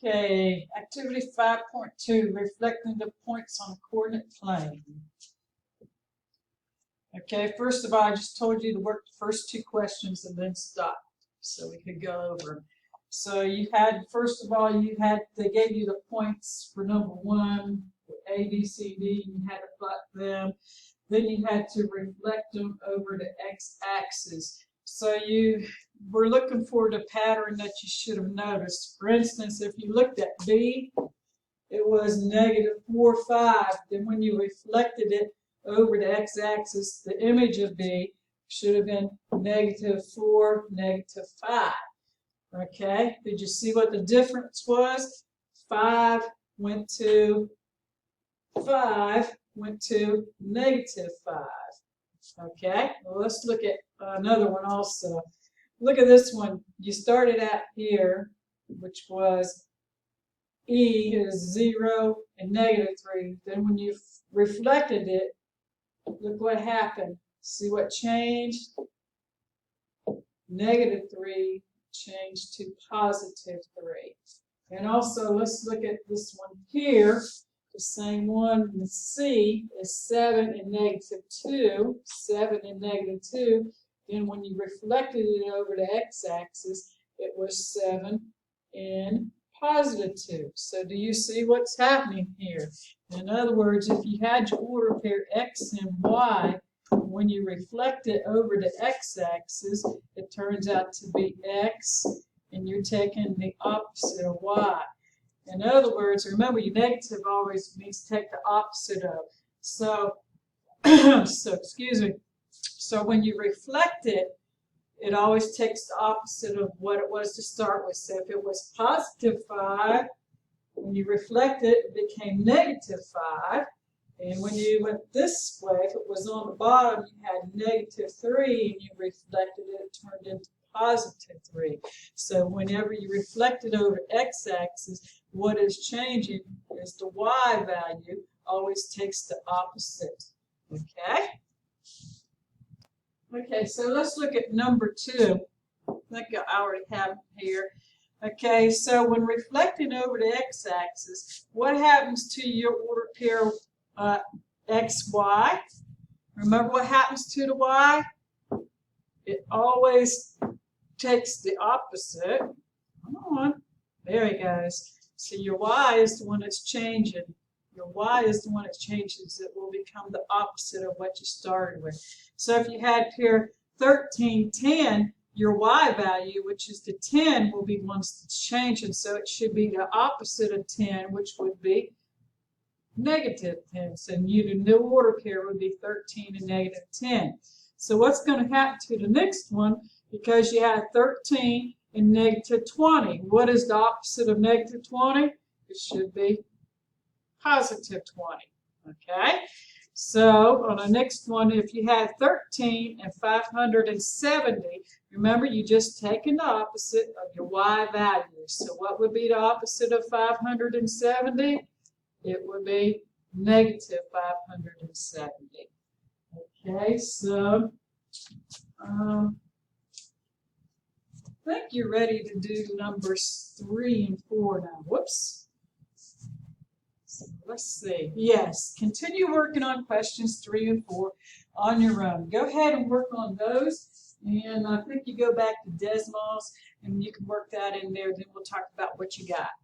Okay, activity 5.2, reflecting the points on a coordinate plane. Okay, first of all, I just told you to work the first two questions and then stop so we could go over them. So you had, first of all, they gave you the points for number 1, A, B, C, D, and you had to plot them. Then you had to reflect them over the x-axis. So you were looking for the pattern that you should have noticed. For instance, if you looked at B, it was -4, 5. Then when you reflected it over the x-axis, the image of B should have been -4, -5. Okay, did you see what the difference was? 5 went to 5 went to -5. Okay, well, let's look at another one also. Look at this one. You started out here, which was E is 0 and -3. Then when you reflected it, look what happened. See what changed? -3 changed to +3. And also, let's look at this one here. The same one in C is 7 and -2. 7 and -2. Then when you reflected it over the x-axis, it was 7 and +2. So do you see what's happening here? In other words, if you had your order pair X and Y, when you reflect it over the x-axis, it turns out to be X, and you're taking the opposite of Y. In other words, remember, your negative always means take the opposite of. So, excuse me. So when you reflect it, it always takes the opposite of what it was to start with. So if it was +5, when you reflect it, it became -5. And when you went this way, if it was on the bottom, you had -3, and you reflected it, it turned into +3. So whenever you reflect it over x-axis, what is changing is the y value always takes the opposite. Okay? Okay, so let's look at number 2. I think I already have it here. Okay, so when reflecting over the x-axis, what happens to your order pair xy? Remember what happens to the y? It always takes the opposite. Come on. There he goes. So your y is the one that's changing. Your y is the one that changes. It will become the opposite of what you started with. So if you had pair 13, 10, your y value, which is the 10, will be one that's changing. So it should be the opposite of 10, which would be -10. So the new order pair would be 13 and -10. So what's going to happen to the next one? Because you had 13 and -20. What is the opposite of -20? It should be +20. Okay? So on the next one, if you had 13 and 570, remember you just taken the opposite of your y value. So what would be the opposite of 570? It would be -570. Okay, so I think you're ready to do numbers 3 and 4 now. Whoops. So let's see. Yes, continue working on questions 3 and 4 on your own. Go ahead and work on those. And I think you go back to Desmos and you can work that in there. Then we'll talk about what you got.